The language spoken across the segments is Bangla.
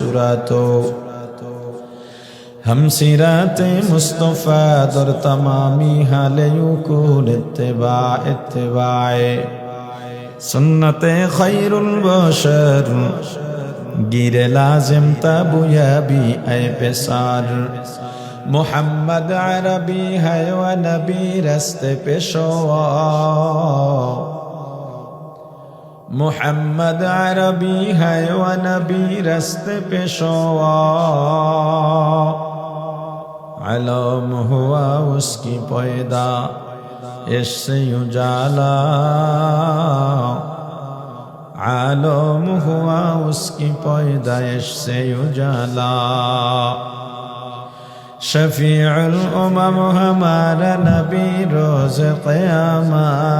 सूरतो हम सिरात मुस्तफ़ा दर तमामी हालयों को इत्तिबाए सुन्नते खैरुल बशर गिरे लाजिम तबुयाबी ऐ पेसार मोहम्मद अरबी है व नबी रस्ते पेशवा मोहम्मद अरबी है व नबी रस्ते पेशवा अलम हुआ उसकी पैदा इससे उजाला आलम हुआ उसकी पैदाइश से उजाला शफीउल उमम हमारा नबी रोज क़यामत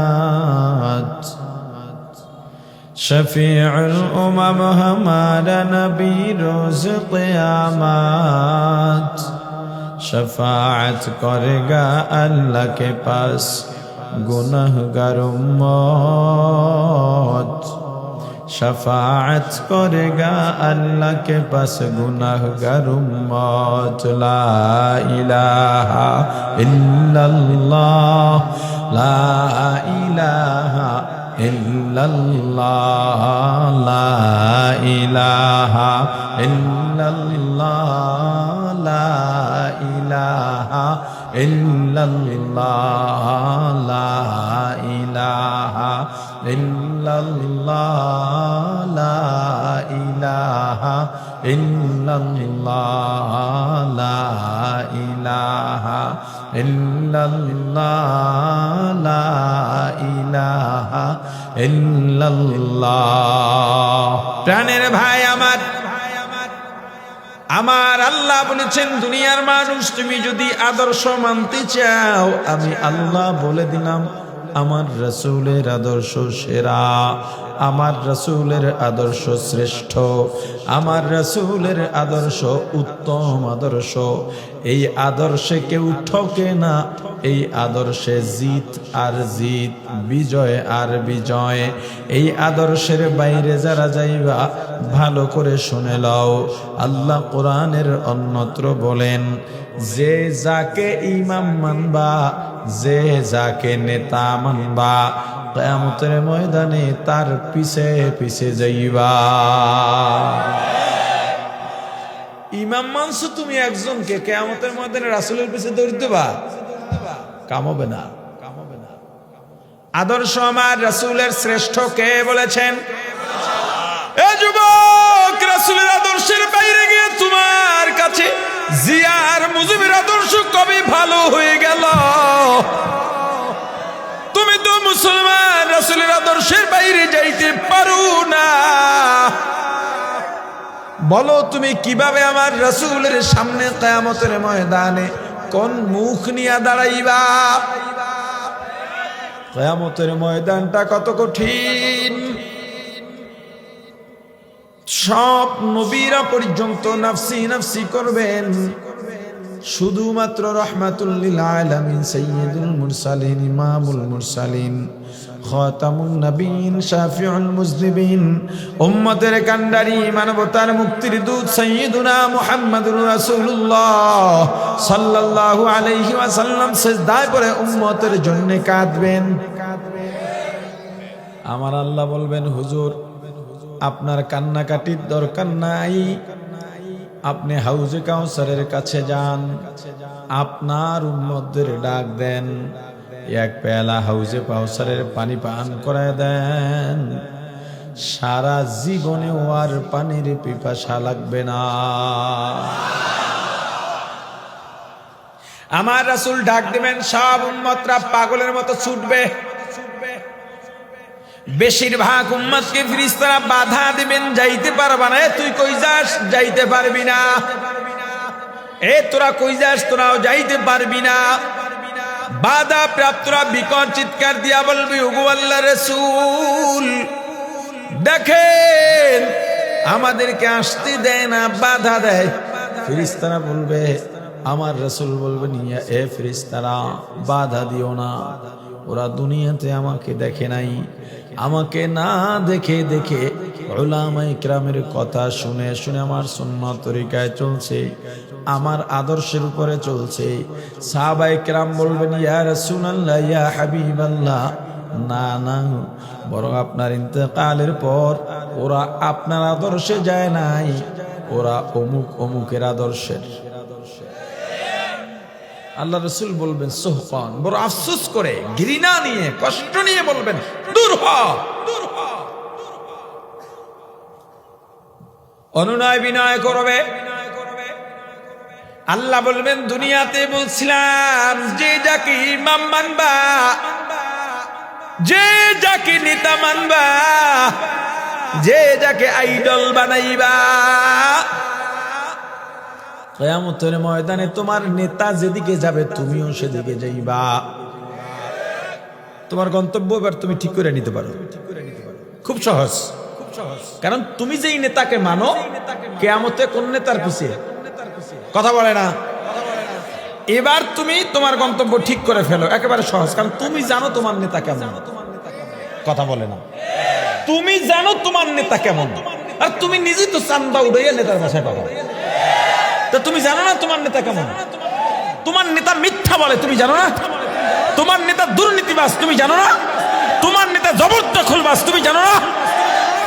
शफीउल उमम हमारा नबी रोज क़यामत शफाअत करेगा अल्लाह के पास गुनहगार उम्मत शफाअत करेगा अल्लाह के पास गुनहगार उम्मत ला इलाहा इल्लल्लाह ला इलाहा इल्लल्लाह ला इलाहा इल्लल्लाह ला इलाहा इल्लल्लाह ला इलाहा इल्लल्लाह ला इलाहा इल्लल्लाह ला इलाहा इल्लल्लाह ला इलाहा इल्लल्लाह। প্রাণের ভাই আমার আল্লাহ বলেছেন দুনিয়ার মানুষ তুমি যদি আদর্শ মানতে চাও আমি আল্লাহ বলে দিলাম আমার রাসূলের আদর্শ সেরা আমার রাসূলের আদর্শ শ্রেষ্ঠ আমার রাসূলের আদর্শ উত্তম আদর্শ এই আদর্শে কেউ ঠকে না এই আদর্শে জিত আর জিত বিজয় আর বিজয় এই আদর্শের বাইরে যারা যাইবা ভালো করে শুনে লও আল্লাহ কোরআনের অন্যত্র বলেন যে যাকে ইমাম মানবা যে যাকে নেতা মানবা কিয়ামতের ময়দানে তার পিছে পিছে যাইবা ইমাম মানছো তুমি একজনকে কিয়ামতের ময়দানে রাসূলের পিছে দৌড় দিবা কাম হবে না আদর্শ আমার রাসূলের শ্রেষ্ঠ কে বলেছেন এ যুবক রাসূলের আদর্শের বাইরে গিয়ে তোমার কাছে জিয়ার মুজিবের আদর্শ কবে ভালো হয়ে গেল তুমি তো মুসলমান রাসূলের আদর্শের বাইরে যাইতে পারো না বলো তুমি কিভাবে আমার রাসূলের সামনে কিয়ামতের ময়দানে কোন মুখ নিয়ে দাঁড়াইবা কিয়ামতের ময়দানটা কত কঠিন সব নবীরা পর্যন্ত নাফসি নাফসি করবেন শুধুমাত্র রাহমাতুল লিল আলামিন সাইয়্যিদুল মুরসালিন ইমামুল মুরসালিন খাতামুন নবীন শাফিউল মুজনিবিন উম্মতের কান্ডারি মানবতার মুক্তির দূত সাইয়্যিদুনা মুহাম্মাদুর রাসূলুল্লাহ সাল্লাল্লাহু আলাইহি ওয়াসাল্লাম সিজদায় পড়ে উম্মতের জন্য কাঁদবেন আমার আল্লাহ বলবেন হুজুর আপনার কান্নাকাটির দরকার নাই আপনি হাউজে কাউসারের কাছে যান আপনার উম্মতদের ডাক দেন এক পেয়ালা হাউজে কাউসারের পানি পান করায় দেন সারা জীবনে আর পানির পিপাসা লাগবে না আমার রাসূল ডাক দিবেন সব উম্মতরা পাগলের মতো ছুটবে বেশিরভাগ উম্মতকে ফেরেশতারা বাধা দিবেন যাইতে পারবা না তুই কই যাস যাইতে পারবি না এ তোরা কই যাস তোরাও যাইতে পারবি না বাধা প্রাপ্তরা বিকট চিৎকার দিয়া বলবি ওগো আল্লাহর রাসূল দেখেন আমাদেরকে আসতে দেয় না বাধা দেয় ফেরেশতারা বলবে আমার রাসূল বলবেন ইয়া এ ফেরেশতারা বাধা দিও না ওরা দুনিয়াতে আমাকে দেখে নাই আমাকে না দেখে দেখে উলামায়ে কেরামের কথা শুনে শুনে আমার সুন্নাত তরিকায় চলছে, আমার আদর্শের উপরে চলছে। সাহাবায়ে কেরাম বলবেন, ইয়া রাসূলুল্লাহ, ইয়া হাবিবাল্লাহ, না না, বরং আপনার ইন্তেকালের পর ওরা আপনার আদর্শে যায় নাই, ওরা অমুক অমুকের আদর্শের। আল্লাহ রাসূল বলবেন সুহকান, বড় আফসোস করে, ঘৃণা নিয়ে, কষ্ট নিয়ে বলবেন, দূর হ, দূর হ। অনুনয় বিনয় করবে। আল্লাহ বলবেন, দুনিয়াতে বলছিলাম যে যাকে ইমাম মানবা, যে যাকে নেতা মানবা, যে যাকে আইডল বানাইবা, কিয়ামতের ময়দানে তোমার নেতা যেদিকে যাবে তুমিও সেদিকে যাইবা। তোমার গন্তব্য এবার তুমি ঠিক করে নিতে পারো, খুব সহজ। কারণ তুমি যেই নেতাকে মানো, কিয়ামতে কোন নেতার পিছে কথা বলে না। এবার তুমি তোমার গন্তব্য ঠিক করে ফেলো, একেবারে সহজ। কারণ তুমি জানো তোমার নেতা কেমন, কথা বলে না। তুমি জানো তোমার নেতা কেমন, আর তুমি নিজেই তো চান্দা উড়াইয়া নেতার বাসায় পাবো। তা তুমি জানো না তোমার নেতা কেমন? তোমার নেতা মিথ্যা বলে, তুমি জানো না? তোমার নেতা দুর্নীতিবাজ, তুমি জানো না? তোমার নেতা জবরদখলবাজ, তুমি জানো না?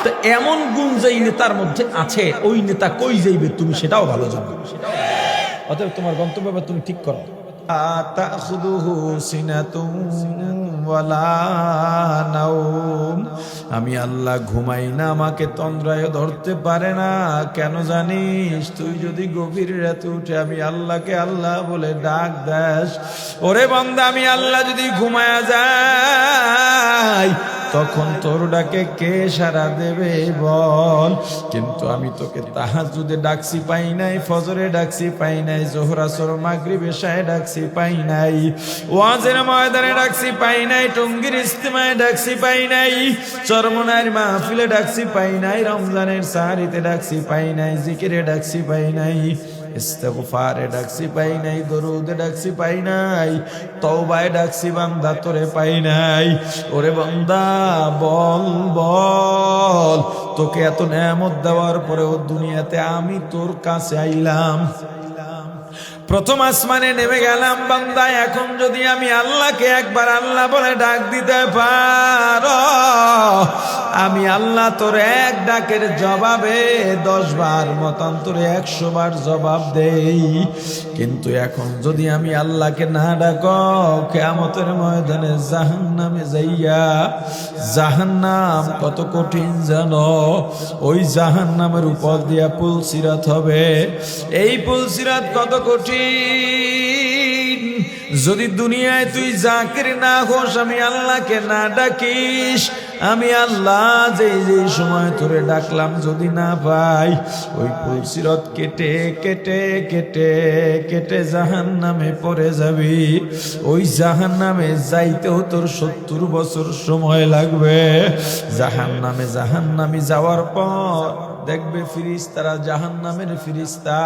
তো এমন গুণ যেই নেতার মধ্যে আছে, ওই নেতা কই যাইবে তুমি সেটাও ভালো জানো। অতএব তোমার গন্তব্য তুমি ঠিক করো। আমি আল্লাহ ঘুমাই না, আমাকে তন্দ্রায় ধরতে পারে না। কেন জানিস? তুই যদি গভীর রাতে উঠে আমি আল্লাহকে আল্লাহ বলে ডাক দাস, ওরে বান্দা, আমি আল্লাহ যদি ঘুমায়া যাই তখন তোর ডাকে কে সাড়া দেবে বল? কিন্তু আমি তোকে তাহাজ্জুদে ডাকছি পাই নাই, ফজরে ডাকছি পাই নাই, যোহর আসর মাগরিব এশায় ডাকছি পাই নাই, ওয়াজের ময়দানে ডাকছি পাই নাই, টঙ্গীর ইজতিমায় ডাকছি পাই নাই, চরমনার মাহফিলে ডাকছি পাই নাই, রমজানের সাহারিতে ডাকছি পাই নাই, জিকিরে ডাকছি পাই নাই, ইস্তেগফারে ডাকছি পাই নাই, দরুদে ডাকছি পাই নাই, তওবায় ডাকছি বান্দা তোরে পাই নাই। ওরে বান্দা বল বল, তোকে এত নেয়ামত দেওয়ার পরেও দুনিয়াতে আমি তোর কাছে আইলাম, প্রথম আসমানে নেমে গেলাম বান্দা, এখন যদি আমি আল্লাহকে একবার আল্লাহ বলে ডাক দিতে পারো, আমি আল্লাহ তোর এক ডাকের জবাবে 10 বার মতান্তরে 100 বার জবাব দেই। কিন্তু এখন যদি আমি আল্লাহকে না ডাকো, কিয়ামতের ময়দানে জাহান্নামে যাইয়া, জাহান্নাম কত কঠিন জানো? ওই জাহান্নামের উপর দিয়া পুলসিরাত হবে। এই পুলসিরাত কত কঠিন! যদি দুনিয়ায় তুই জাকির না হোস, আমি আল্লাহকে না ডাকিস, আমি আল্লাহ যেই যেই সময় তোরে ডাকলাম যদি না পাই, ওই পুলসিরাত কেটে কেটে কেটে কেটে জাহান্নামে পড়ে যাবি। ওই জাহান্নামে যাইতেও তোর 70 বছর সময় লাগবে। জাহান্নামে যাওয়ার পর দেখবে ফিরিস্তারা, জাহান্নামের ফিরিস্তা,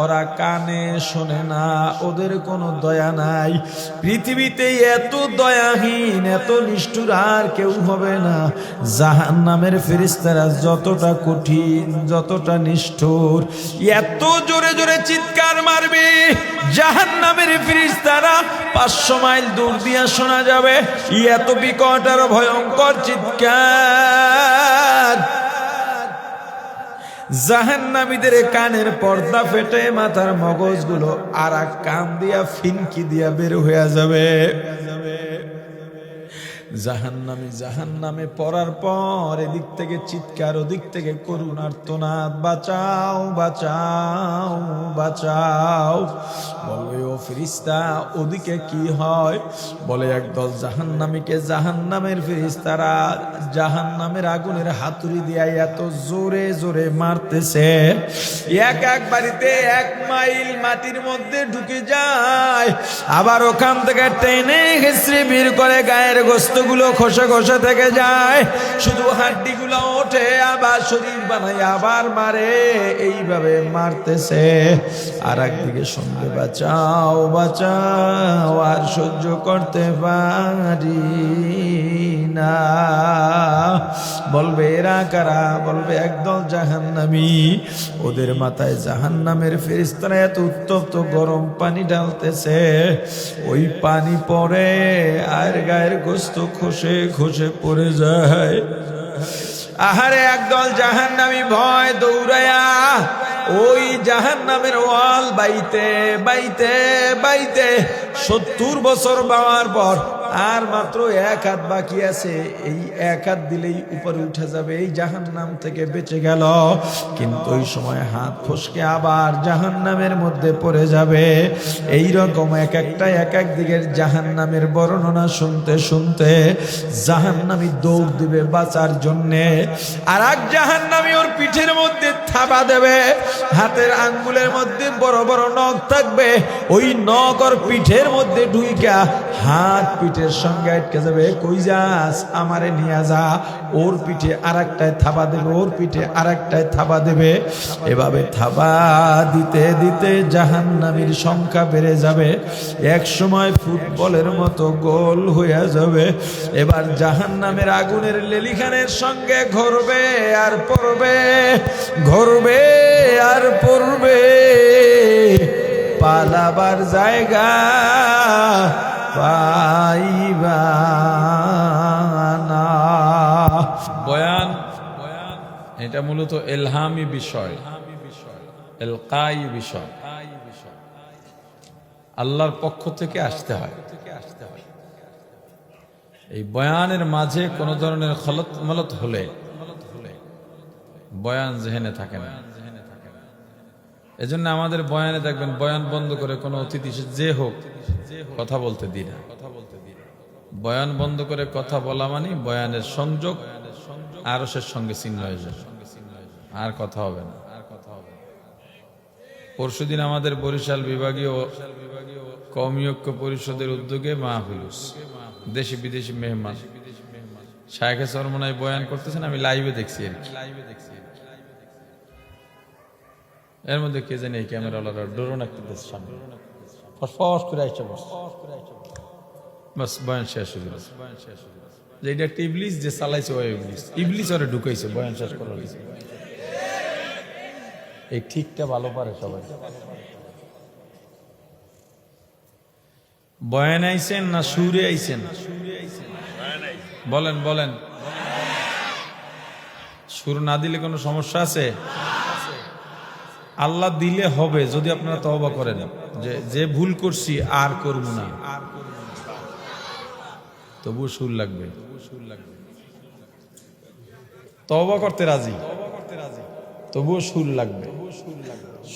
ওরা কানে শোনে না, ওদের কোনো দয়া নাই। পৃথিবীতে এত দয়াহীন, এত নিষ্ঠুর আর কেউ হবে না। জাহান্নামের ফিরিস্তারা যতটা কঠিন, যতটা নিষ্ঠুর, এত জোরে জোরে চিৎকার মারবে, জাহান্নামের ফিরিস্তারা 500 মাইল দূর দিয়া শোনা যাবে এত বিকট আর ভয়ঙ্কর চিৎকার। জাহান্নামীদের কানের পর্দা ফেটে মাথার মগজগুলো আর কান দিয়া ফিনকি দিয়া বের হয়ে যাবে। জাহান্নামে পড়ার পর এদিক থেকে চিৎকার, ওদিক থেকে করুণ আর্তনাদ, বাঁচাও বাঁচাও বাঁচাও। বলবে ও ফেরেশতা, ওদিকে কি হয়? বলে একদল জাহান্নামীকে জাহান্নামের ফেরেশতারা জাহান্নামের আগুনের হাতুড়ি দিয়া এত জোরে জোরে মারতেছে, এক বাড়িতে 1 মাইল মাটির মধ্যে ঢুকে যায়, আবার ওখান থেকে টেনে হেসড়ে বের করে গায়ের গোস্ত গোস্তগুলো খসে খসে থেকে যায়, শুধু হাড্ডিগুলো ওঠে, আবার শরীর বানায় আবার মারে, এইভাবে মারতেছে। আর একদিকে সঙ্গে বাঁচাও বাঁচাও, আর সহ্য করতে পারি না। বলবে এরা কারা? বলবে একদল জাহান্নামী। ওদের মাথায় জাহান্নামের ফেরেশতারা এত উত্তপ্ত গরম পানি ঢালতেছে, ওই পানি পড়ে আর গায়ের গোস্ত খসে খসে পড়ে যায়। আহারে একদল জাহান্নামী ভয় দৌড়ায়া ওই জাহান্নামের ওয়াল বাইতে বাইতে বাইতে 70 বছর বাওয়ার পর আর মাত্র এক হাত বাকি আছে, এই এক হাত দিলেই উপরে উঠে যাবে, এই জাহান্নাম থেকে বেঁচে গেল। কিন্তু ওই সময় হাত ফসকে আবার জাহান্নামের মধ্যে পড়ে যাবে। এই রকম এক এক দিকের জাহান্নামের বর্ণনা শুনতে শুনতে জাহান্নামী দৌড় দিবে বাঁচার জন্যে। আর এক জাহান্নামী ওর পিঠের মধ্যে থাবা দেবে, হাতের আঙ্গুলের মধ্যে বড় বড় নখ থাকবে, ওই নখ ওর পিঠের মধ্যে ঢুইকা হাত পিঠের সঙ্গে আটকে যাবে। কই যাস? আমারে নিয়ে যা। ওর পিঠে আর একটায় থাবা দেবে, ওর পিঠে আর একটায় থাবা দেবে। এভাবে থাবা দিতে দিতে জাহান্নামীর সংখ্যা বেড়ে যাবে, এক সময় ফুটবলের মতো গোল হয়ে যাবে। এবার জাহান্নামের আগুনের লেলিখানের সঙ্গে ঘুরবে আর পড়বে, ঘুরবে আর পড়বে, পালাবার জায়গা পাইবা না। বয়ান এটা মূলত ইলহামি বিষয়, ইলকাই বিষয়, আল্লাহর পক্ষ থেকে আসতে হয়। এই বয়ানের মাঝে কোন ধরনের খলত মলত হলে বয়ান জেহেনে থাকে না। এজন্য আমাদের বয়ানে দেখবেন, বয়ান বন্ধ করে কোনো অতিথি যে হোক কথা বলতে দিই না। বয়ান বন্ধ করে কথা বলা মানে বয়ানের সংযোগ আরশের সঙ্গে ছিন্ন হয়ে যাবে, আর কথা হবে না। পরশুদিন আমাদের বরিশাল বিভাগীয় কওমি ঐক্য পরিষদের উদ্যোগে মাহফিল, দেশি বিদেশি মেহমান শায়েখে চরমনায় বয়ান করতেছেন, আমি লাইভে দেখছি আর কি। এর মধ্যে কে জানি এই ক্যামেরাওয়ালারা ড্রোন একটা দেশ সামনে ফসফস করে আসছে, বাস বয়ান শেষ হয়ে গেল। যে এটা একটা ইবলিস যে চালাইছে, ওই ইবলিস ওরে ঢুকাইছে বয়ান শেষ করার। এই ঠিকটা ভালো পারে সবাই। বয়ান আইছেন না সুরে আইছেন? বলেন বলেন। সুর না দিলে কোনো সমস্যা আছে? আল্লাহ দিলে হবে যদি আপনারা তওবা করেন, যে ভুল করছি আর করব না, তবুও সুর লাগবে। তওবা করতে রাজি, তবুও সুর লাগবে।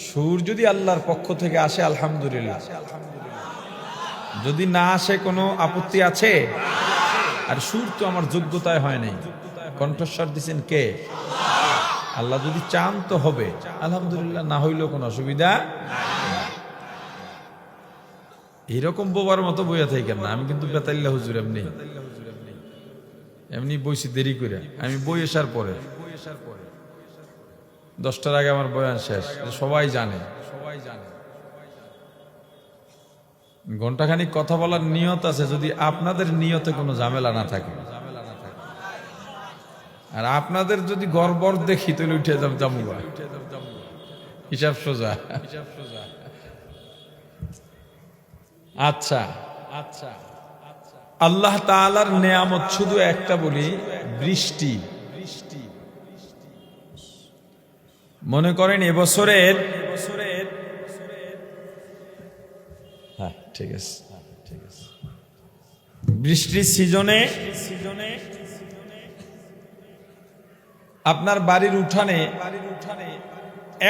সুর যদি আল্লাহর পক্ষ থেকে আসে আলহামদুলিল্লাহ, যদি না আসে কোনো আপত্তি আছে? আর সুর তো আমার যোগ্যতায় হয় নাই, কণ্ঠস্বর দিচ্ছেন কে? আল্লাহ যদি চান তো হবে আলহামদুলিল্লাহ, না হইলেও কোনো অসুবিধা। এইরকম বোবার মতো বইয়া থাকেন না। আমি কিন্তু বেতাল্লা হুজুর এমনি এমনি বইছি দেরি করে, আমি বই আসার পরে 10টার আগে আমার বয়ান শেষ, সবাই জানে। ঘন্টাখানিক কথা বলার নিয়ত আছে, যদি আপনাদের নিয়তে কোনো ঝামেলা না থাকে। আর আপনাদের যদি গড়বড় দেখি তাহলে উঠে যাবো, হিসাব সোজা। আচ্ছা আচ্ছা, আল্লাহ তাআলার নেয়ামত শুধু একটা বলি, বৃষ্টি। মনে করেন এবছরের, হ্যাঁ ঠিক আছে, বৃষ্টির সিজনে আপনার বাড়ির উঠানে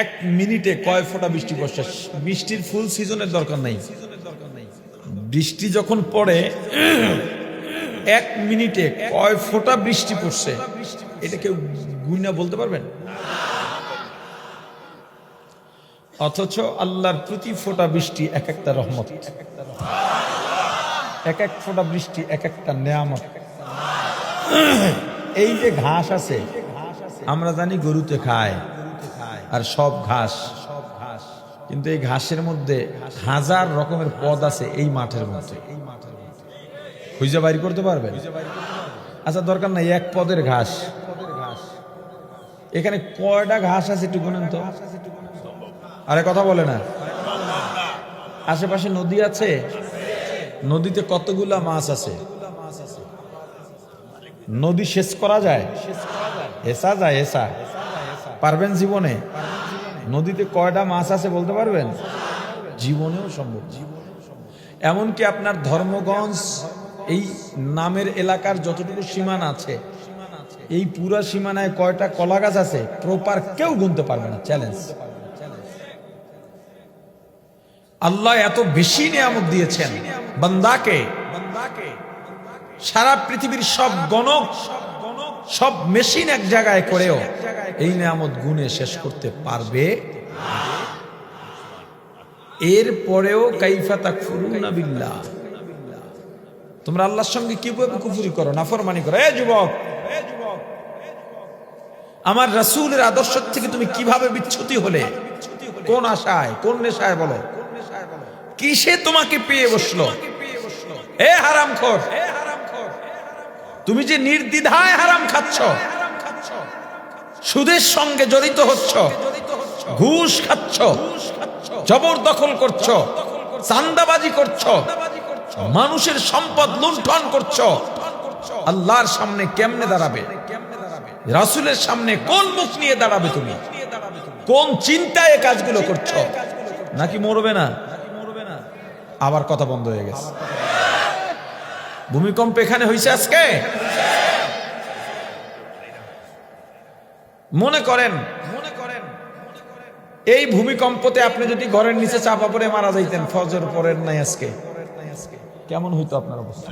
1 মিনিটে কয় ফোঁটা বৃষ্টি পড়ছে? বৃষ্টির ফুল সিজনের দরকার নাই, বৃষ্টি যখন পড়ে 1 মিনিটে কয় ফোঁটা বৃষ্টি পড়ছে এটা কেউ গুইনা বলতে পারবেন? অথচ আল্লাহর প্রতি ফোঁটা বৃষ্টি এক একটা রহমত, এক এক ফোঁটা বৃষ্টি এক একটা নেয়ামত। এই যে ঘাস আছে, আমরা জানি গরুতে খায় আর সব ঘাস, কিন্তু এই ঘাসের মধ্যে হাজার রকমের পদ আছে এই মাঠের মধ্যে। খুঁজে বাইর করতে পারবেন? আচ্ছা দরকার নাই, এক পদের ঘাস এখানে কয়টা ঘাস আছে একটু গুনেন তো। আরে কথা বলে না। আশেপাশে নদী আছে, নদীতে কতগুলা মাছ আছে? নদী শেষ করা যায়? এসা যায়? এসা পারবেন জীবনে? নদীতে কয়টা মাছ আছে বলতে পারবেন? জীবনেও সম্ভব। এমনকি আপনার ধর্মগঞ্জ এই নামের এলাকার যতটুকু সীমানা আছে, এই পুরা সীমানায় কয়টা কলা গাছ আছে প্রপার কেউ গুনতে পারবে না। চ্যালেঞ্জ। আল্লাহ এত বেশি নিয়ামত দিয়েছেন বান্দাকে, সারা পৃথিবীর সব গণক, সব মেশিন এক জায়গায় করেও এই নিয়ামত গুণে শেষ করতে পারবে। এরপরেও কাইফা তাকফুরুনা বিল্লাহ, তোমরা আল্লাহর সঙ্গে কিভাবে কুফরি করো, নাফরমানি করো। এ যুবক, আমার রাসূলের আদর্শ থেকে তুমি কিভাবে বিচ্যুতি হলে? কোন আশায়, কোন নেশায় বলো? কিসে তোমাকে পেয়ে বসলো? এ হারামখোর, তুমি যে নির্দ্বিধায় হারাম খাচ্ছ, সুদের সঙ্গে জড়িত হচ্ছ, ঘুষ খাচ্ছ, জবরদখল করছ, চাঁদাবাজি করছ, মানুষের সম্পদ লুণ্ঠন করছ, আল্লাহর সামনে কেমনে দাঁড়াবে? রাসূলের সামনে কোন মুখ নিয়ে দাঁড়াবে তুমি? কোন চিন্তায় এই কাজগুলো করছো? নাকি মরবে না? আবার কথা বন্ধ হয়ে গেছে। ভূমিকম্প এখানে হয়েছে আজকে। মনে করেন এই ভূমিকম্পতে আপনি যদি ঘরের নিচে চাপা পড়ে মারা যাইতেন, ফজর পরের নাই আজকে, কেমন হইতো আপনার অবস্থা?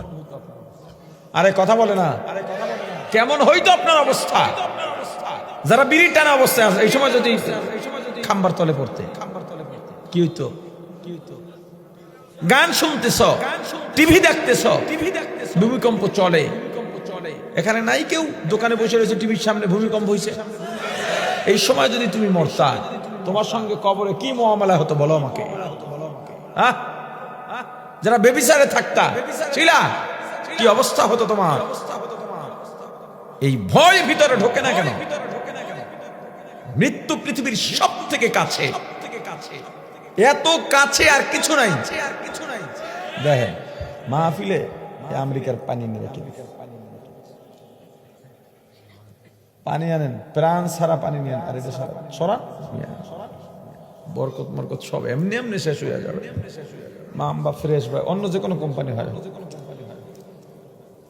আরে কথা বলে না। কেমন হইতো আপনার অবস্থা? যারা বিড়ি টানা অবস্থায় আছে এই সময় যদি খাম্বার তলে পড়তে কি হইতো? গান শুনতেছ, টিভি দেখতেছ, ভূমিকম্প চলে, এখানে নাই কেউ, দোকানে বসে রয়েছে টিভির সামনে, ভূমিকম্প হয়েছে। এই সময় যদি তুমি মরতা, তোমার সঙ্গে কবরে কি মুআমালা হতো বলো আমাকে? যারা বেবিচারে থাকতা ছিলা, কি অবস্থা হতো তোমার? এই ভয় ভিতরে ঢোকে না কেন? মৃত্যু পৃথিবীর সব থেকে কাছে, এত কাছে আর কিছু নাই। দেখেন মাহফিলে আমেরিকার পানি নিয়ে পানি আনেন, প্রাণ সারা পানি নিয়ে, আর এটা সরান, বরকত মরকত সব এমনি এমনি শেষ হয়ে যাবে। মাম বা ফ্রেশ বা অন্য যে কোনো কোম্পানি হয়,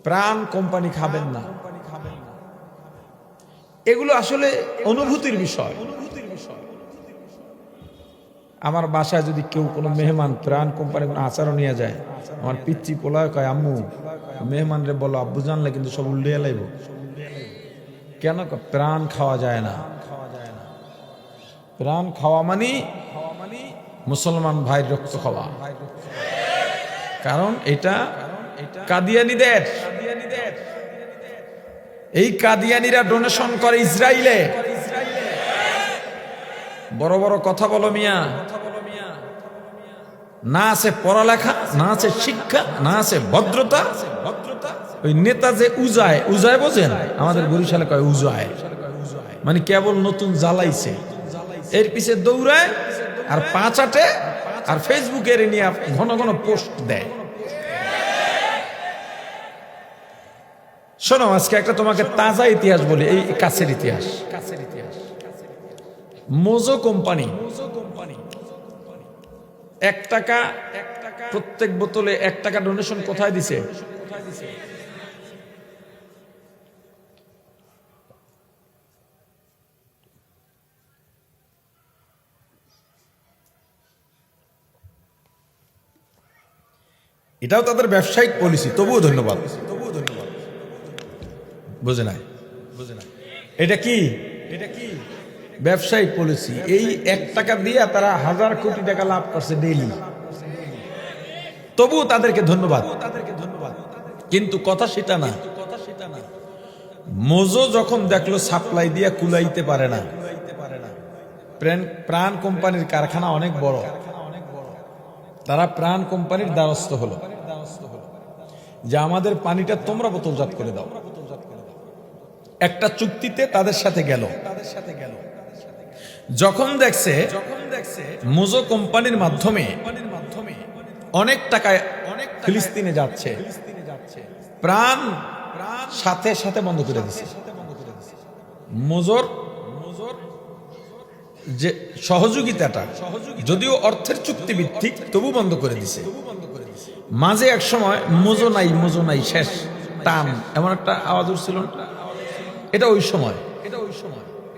প্রাণ কোম্পানি খাবেন না। এগুলো আসলে অনুভূতির বিষয়। আমার বাসায় যদি কেউ কোনো মেহমান প্রাণ কোম্পানি কোনো আচারও নিয়ে যায়, আমার পিচ্চি পোলায় কয়, আম্মু মেহমান রে বলো আব্বু জানলে কিন্তু সব উল্টিয়ে লাইব। কেন? প্রাণ খাওয়া যায় না। প্রাণ খাওয়া মানে মুসলমান ভাইয়ের রক্ত খাওয়া। কারণ এটা কাদিয়ানীদের, এই কাদিয়ানীরা ডোনেশন করে ইসরায়েলে। বড় বড় কথা বলো মিয়া, না আছে পড়ালেখা, না আছে শিক্ষা, না আছে ভদ্রতা। ওই নেতা যে উজায়, উজায় বোঝেন? আমাদের বরিশালে কয় উজায়, মানে কেবল নতুন জ্বালাইছে, এর পিছে দৌড়ায় আর পা চাটে আর ফেসবুকের নিয়ে ঘন ঘন পোস্ট দেয়। শোনো, আজকে একটা তোমাকে তাজা ইতিহাস বলি, এই কাছের ইতিহাস। মোজো কোম্পানি 1 টাকা প্রত্যেক বোতলে 1 টাকা ডোনেশন কোথায় দিছে? এটাও তাদের ব্যবসায়িক পলিসি। তবুও ধন্যবাদ। বুঝে নাই? এটা কি? ব্যবসায়িক পলিসি। এই 1 টাকা দিয়ে তারা 1000 কোটি টাকা লাভ করছে ডেইলি। তবুও তাদেরকে ধন্যবাদ। কিন্তু কথা সেটা না। মোজো যখন দেখলো সাপ্লাই দিয়া কুলাইতে পারে না, প্রাণ কোম্পানির কারখানা অনেক বড়, তারা প্রাণ কোম্পানির দ্বারস্থ হলো যে আমাদের পানিটা তোমরা বোতলজাত করে দাও। একটা চুক্তিতে তাদের সাথে গেল। যখন দেখছে মোজো কোম্পানির মাধ্যমে অনেক টাকায় ফিলিস্তিনে যাচ্ছে, প্রাণ সাথে সাথে বন্ধ করে দিছে। মোজোর যে সহযোগিতাটা যদিও অর্থের চুক্তি ভিত্তিক, তবু বন্ধ করে দিছে। মাঝে এক সময় মোজো নাই শেষ টান এমন একটা আওয়াজ উঠছিল, এটা ওই সময়।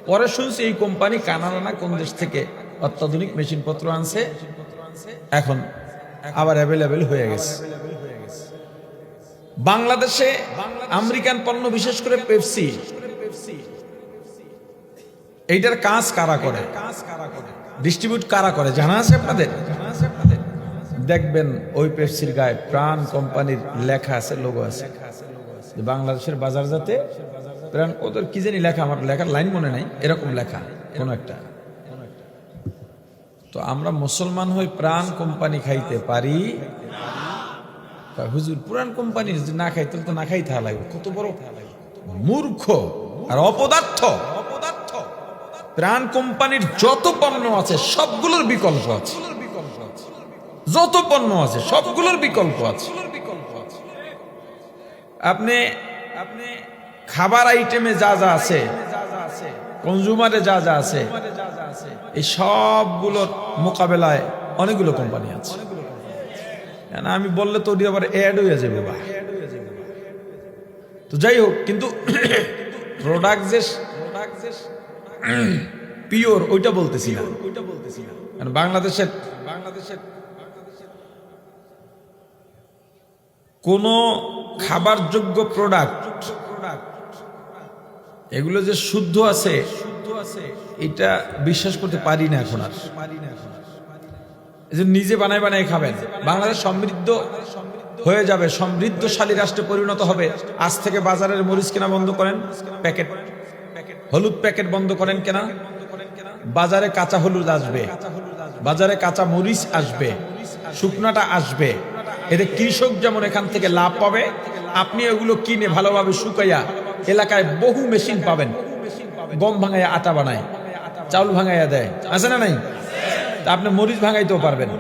পরে শুনছি এই কোম্পানি কানাডা না কোন দেশ থেকে অত্যাধুনিক মেশিনপত্র আনছে, এখন আবার অ্যাভেলেবেল হয়ে গেছে। বাংলাদেশে আমেরিকান পণ্য, বিশেষ করে পেপসি, এইটার কাজ কারা করে, ডিস্ট্রিবিউট কারা করে জানা আছে আপনাদের? দেখবেন ওই পেপসির গায়ে প্রাণ কোম্পানির লেখা আছে, লোগো আছে, বাংলাদেশের বাজারজাতে প্রাণ, ওদের কি জানি লেখা, আমার লেখার লাইন মনে নাই, এরকম লেখা কোন একটা। তো আমরা মুসলমান হই প্রাণ কোম্পানি খাইতে পারি? হুজুর পুরান কোম্পানি যদি না খাই তাহলে তো না খাই থাকা লাগবে। কত বড় মূর্খ আর অপদার্থ! প্রাণ কোম্পানির যত পণ্য আছে সবগুলোর বিকল্প আছে, যত পণ্য আছে সবগুলোর বিকল্প আছে। আপনি খাবার আইটেমে যা যা আছে, কনজুমারে যা যা আছে, এই সবগুলোর মোকাবেলায় অনেকগুলো কোম্পানি আছে। আমি বললে তো আবার অ্যাড হয়ে যাবে বা। তো যাই হোক, কিন্তু প্রোডাক্ট যে পিওর ওইটা বলতেছি না। বাংলাদেশের কোন খাবার যোগ্য প্রোডাক্ট এগুলো যে শুদ্ধ আছে এটা বিশ্বাস করতে পারি না এখন আর। নিজে বানায় খাবেন, বাংলাদেশ সমৃদ্ধ হয়ে যাবে, সমৃদ্ধশালী রাষ্ট্রে পরিণত হবে। আজ থেকে বাজারের মরিচ কেনা বন্ধ করেন, প্যাকেট হলুদ প্যাকেট বন্ধ করেন কেনা। বাজারে কাঁচা হলুদ আসবে, বাজারে কাঁচা মরিচ আসবে, শুকনাটা আসবে। এতে কৃষক যেমন এখান থেকে লাভ পাবে, আপনি এগুলো কিনে ভালোভাবে শুকাইয়া এলাকায় বহু মেশিন পাবেন, গম ভাঙাইয়া আটা বানায়, চাউল ভাঙাইয়া দেয়, আছে না নাই? তা আপনি মরিচ ভাঙাইতেও পারবেন,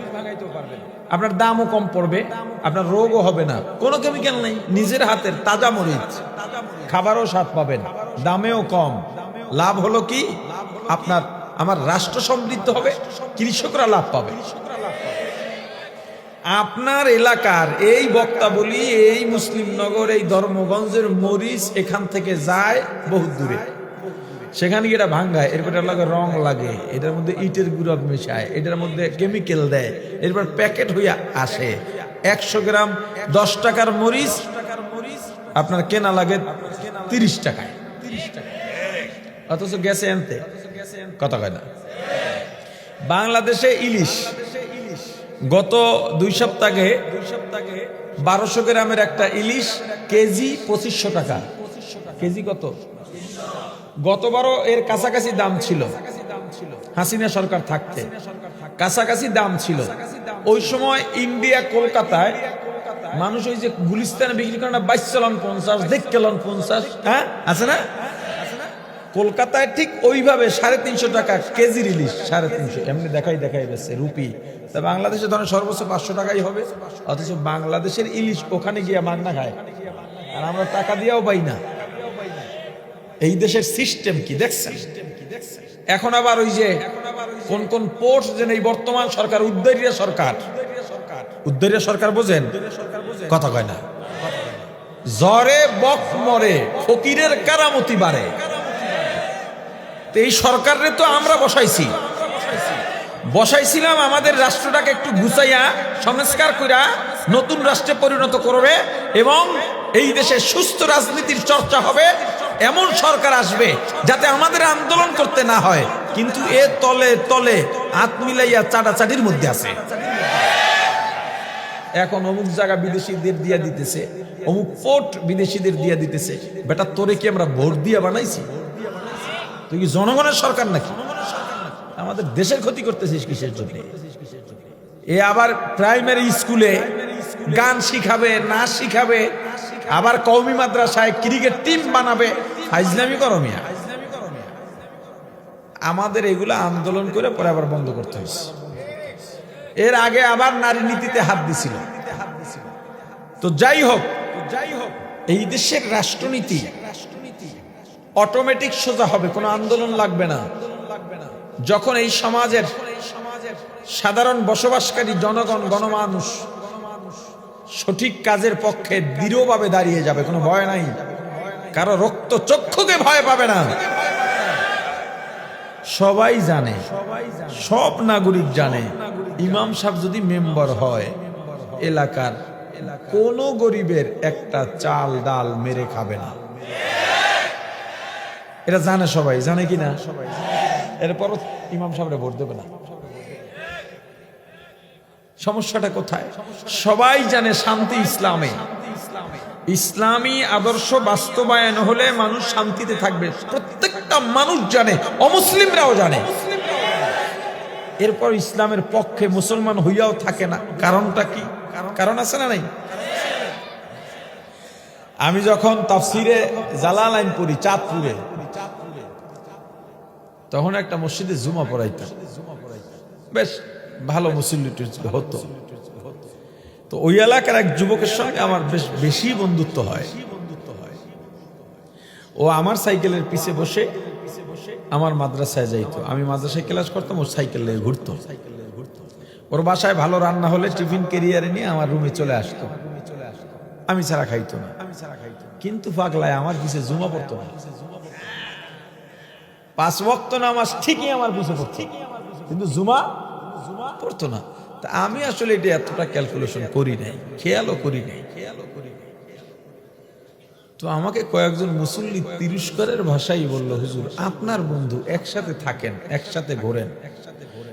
আপনার দামও কম পড়বে, আপনার রোগও হবে না, কোনো কেমিক্যাল নেই, নিজের হাতের তাজা মরিচ, খাবারও স্বাদ পাবেন, দামেও কম। লাভ হলো কি? আমার রাষ্ট্র সমৃদ্ধ হবে, কৃষকরা লাভ পাবে। আপনার এলাকার এই বক্তাবলী, এই মুসলিমনগর, এই ধর্মগঞ্জের মরিচ এখান থেকে যায় বহু দূরে, সেখানে এটা ভাঙ্গায়, এরপর লাগে রং লাগে, এটার মধ্যে ইটের গুঁড়া মেশায়, এটার মধ্যে কেমিক্যাল দেয়, এরপর প্যাকেট হইয়া আসে। 100 গ্রাম 10 টাকার মরিচ আপনার কেনা লাগে 30 টাকায়, অথচ গেছে আনতে কথা কয় না। বাংলাদেশে ইলিশ গত 2 সপ্তাহে 1200 গ্রামের একটা ইলিশ কেজি 2500 টাকা। কেজি কত? গতবারও এর কাছাকাছি দাম ছিল, হাসিনা সরকার থাকতে কাছাকাছি দাম ছিল। ওই সময় ইন্ডিয়া কলকাতায় মানুষ ওই যে গুলিস্তানে বিক্রি করে না 22 চলন 50, দেখ কেলন 50, হ্যাঁ আছে না? কলকাতায় ঠিক ওইভাবে 350 টাকা কেজি ইলিশ, 350 এমনি দেখাই বেছে রুপি। তা বাংলাদেশে ধরেন সর্বোচ্চ 500 টাকাই হবে, অথচ বাংলাদেশের ইলিশ ওখানে গিয়া মাগনা খায়, আর আমরা টাকা দিয়েও পাই না। এই দেশের সিস্টেম কি দেখছেন? এখন আবার ওই যে কোন কোন পোর্ট যে এই বর্তমান সরকার উদ্ধারিয়া সরকার বোঝেন? কথা কয় না। জ্বরে বক মরে, ফকিরের কারামতি বাড়ে। এই সরকারে তো আমরা বসাইছিলাম আমাদের রাষ্ট্রটাকে একটু গুছাইয়া সংস্কার কইরা নতুন রাষ্ট্রে পরিণত করবে এবং এই দেশে সুস্থ রাজনীতির চর্চা হবে, এমন সরকার আসবে যাতে আমাদের আন্দোলন করতে না হয়। কিন্তু এ তলে তলে হাত মিলাইয়া চাটাচাটির মধ্যে আছে। এখন অমুক জায়গা বিদেশিদের দিয়া দিতেছে, অমুক পোর্ট বিদেশিদের দিয়া দিতেছে। বেটা তোরে কি আমরা ভোট দিয়া বানাইছি? তুই কি জনগণের সরকার নাকি? আমাদের দেশের ক্ষতি করতেছিস কিসের জন্য? এ আবার প্রাইমারি স্কুলে গান শিখাবে, নাচ শিখাবে, আবার কওমি মাদ্রাসায় ক্রিকেট টিম বানাবে। ফাইজলামি করো মিয়া। আমাদের এগুলো আন্দোলন করে পরে আবার বন্ধ করতে হয়েছে। এর আগে আবার নারী নীতিতে হাত দিছিল। তো যাই হোক, এই দেশের রাষ্ট্রনীতি অটোমেটিক সোজা হবে, কোনো আন্দোলন লাগবে না। যখন এই সমাজের সাধারণ বসবাসকারী জনগণ, গণমানুষ সঠিক কাজের পক্ষে দৃঢ়ভাবে দাঁড়িয়ে যাবে, কোনো ভয় নাই, কারো রক্ত চক্ষুকে ভয় পাবে না। সবাই জানে, সব নাগরিক জানে, ইমাম সাহেব যদি মেম্বার হয় এলাকার কোন গরিবের একটা চাল ডাল মেরে খাবে না। এটা জানে সবাই, জানে কি না? এরপর ইমাম সাহেবরে ভোট দেবে না। সমস্যাটা কোথায়? সবাই জানে শান্তি ইসলামে। ইসলামী আদর্শ বাস্তবায়ন হলে মানুষ শান্তিতে থাকবে, প্রত্যেকটা মানুষ জানে, অমুসলিমরাও জানে। এরপর ইসলামের পক্ষে মুসলমান হইয়াও থাকে না। কারণটা কি? কারণ আছে না নাই? আমি যখন তাফসিরে জালালাইন পড়ি চাঁদপুরে, তখন একটা মসজিদে জুমা পড়াইতাম, বেশ ভালো মুসল্লি হতো। তো ওই এলাকার এক যুবকের সঙ্গে আমার বেশ বেশি বন্ধুত্ব হয়। ও আমার সাইকেলের পিছে বসে আমার মাদ্রাসায় যাইতো, আমি মাদ্রাসায় ক্লাস করতাম, ও সাইকেল নিয়ে ঘুরতো। ওর বাসায় ভালো রান্না হলে টিফিন ক্যারিয়ারে নিয়ে আমার রুমে চলে আসতো, আমি ছাড়া খাইতো না। কিন্তু পাগলায় আমার পিছে জুমা পড়তো না। 5 ওয়াক্ত নামাজ ঠিকই আমার পিছে পড়তো, কিন্তু জুমা পড়তো না। তা আমি আসলে এটা এতটা ক্যালকুলেশন করি নাই, খেয়ালও করি নাই। তো আমাকে কয়েকজন মুসল্লি তিরস্কারের ভাষাই বলল, হুজুর আপনার বন্ধু, একসাথে থাকেন, একসাথে ঘোরেন,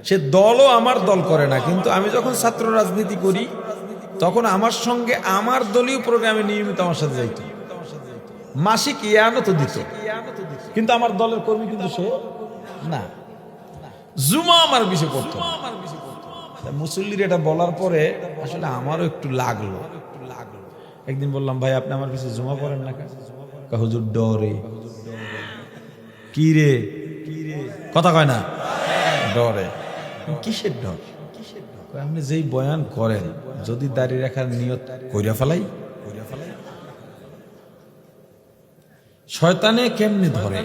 সে দলও আমার দল করে না, কিন্তু আমি যখন ছাত্র রাজনীতি করি তখন আমার সঙ্গে আমার দলীয় প্রোগ্রামে নিয়মিত আমার সাথে যাইত, মাসিক ইয়ানও তো দিত, কিন্তু আমার দলের কর্মী কিন্তু সে না। জুমা আমার বিষয় করতো। মুসল্লির এটা বলার পরে আসলে আমারও একটু লাগলো। একদিন বললাম, ভাই আপনি আমার পিছনে জুমা পড়েন না কেন? হুজুর ডরে। কি রে? কথা কয় না, ডরে। কিসের ডর? আপনি যেই বয়ান করেন, যদি দাঁড়িয়ে রাখার নিয়ত কইরা ফেলাই, শয়তানে কেমনে ধরে?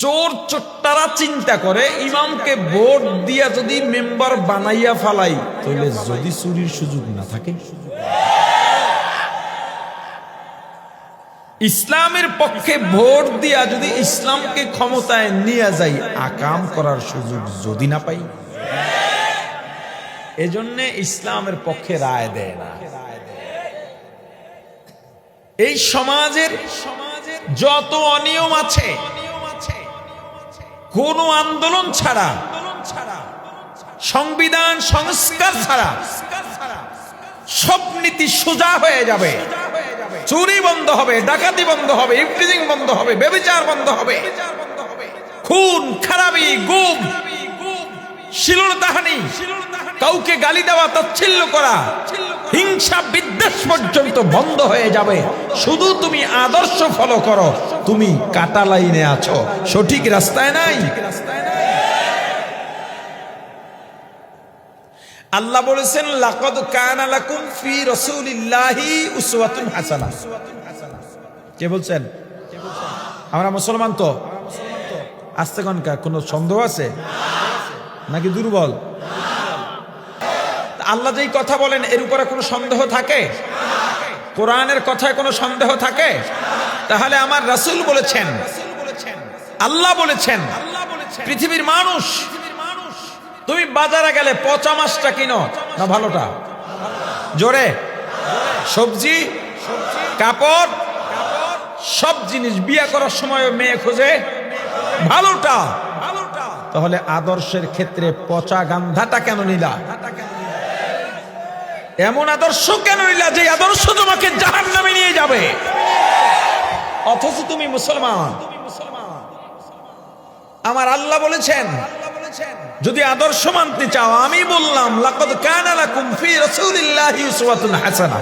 চোর চোট্টারা চিন্তা করে ইমামকে ভোট দিয়া যদি মেম্বার বানাইয়া ফালাই, তাহলে যদি চুরির সুযোগ না থাকে, ইসলামের পক্ষে ভোট দিয়া যদি ইসলামকে ক্ষমতায় নিয়ে যাই, আকাম করার সুযোগ যদি না পাই, এজন্য ইসলামের পক্ষে রায় দেয় না। এই সমাজের যত অনিয়ম আছে, কোন আন্দোলন ছাড়া, সংবিধান সংস্কার ছাড়া সব নীতি সোজা হয়ে যাবে। চুরি বন্ধ হবে, ডাকাতি বন্ধ হবে, ইফটিজিং বন্ধ হবে, ব্যভিচার বন্ধ হবে, খুন খারাপি, গুম, শিলুরতাহানি, কাউকে গালি দেওয়া, তাচ্ছিল্য করা, হিংসা বিদ্বেষ পর্যন্ত বন্ধ হয়ে যাবে। শুধু তুমি আদর্শ ফলো করো, তুমি কাটা লাইনে আছো, সঠিক রাস্তায় নাই। আল্লাহ বলেছেন, লাকাদ কানা লাকুম ফি রাসূলিল্লাহি উসওয়াতুন হাসানাহ। কে বলছেন? আমরা মুসলমান তো। আস্তে কনকা, কোনো সন্দেহ আছে নাকি দুর্বল? আল্লাহ যেই কথা বলেন এর উপরে কোনো সন্দেহ থাকে? কোরআনের কথায় কোনো সন্দেহ থাকে? তাহলে আমার রাসূল বলেছেন, আল্লাহ বলেছেন, পৃথিবীর মানুষ, তুমি বাজারে গেলে পচা মাছটা কিনো না ভালোটা? জোরে। সবজি, কাপড়, সব জিনিস বিয়ে করার সময় মেয়ে খোঁজে ভালোটা। তাহলে আদর্শের ক্ষেত্রে পচা গান্ধাটা কেন নিলা? এমন আদর্শ কেন নিলা যে আদর্শ তোমাকে জাহান্নামে নিয়ে যাবে? অথচ তুমি মুসলমান। আমার আল্লাহ বলেছেন যদি আদর্শ মানতে চাও, আমি বললাম লাকাদ কানা লাকুম ফি রাসূলিল্লাহি উসওয়াতুন হাসানাহ।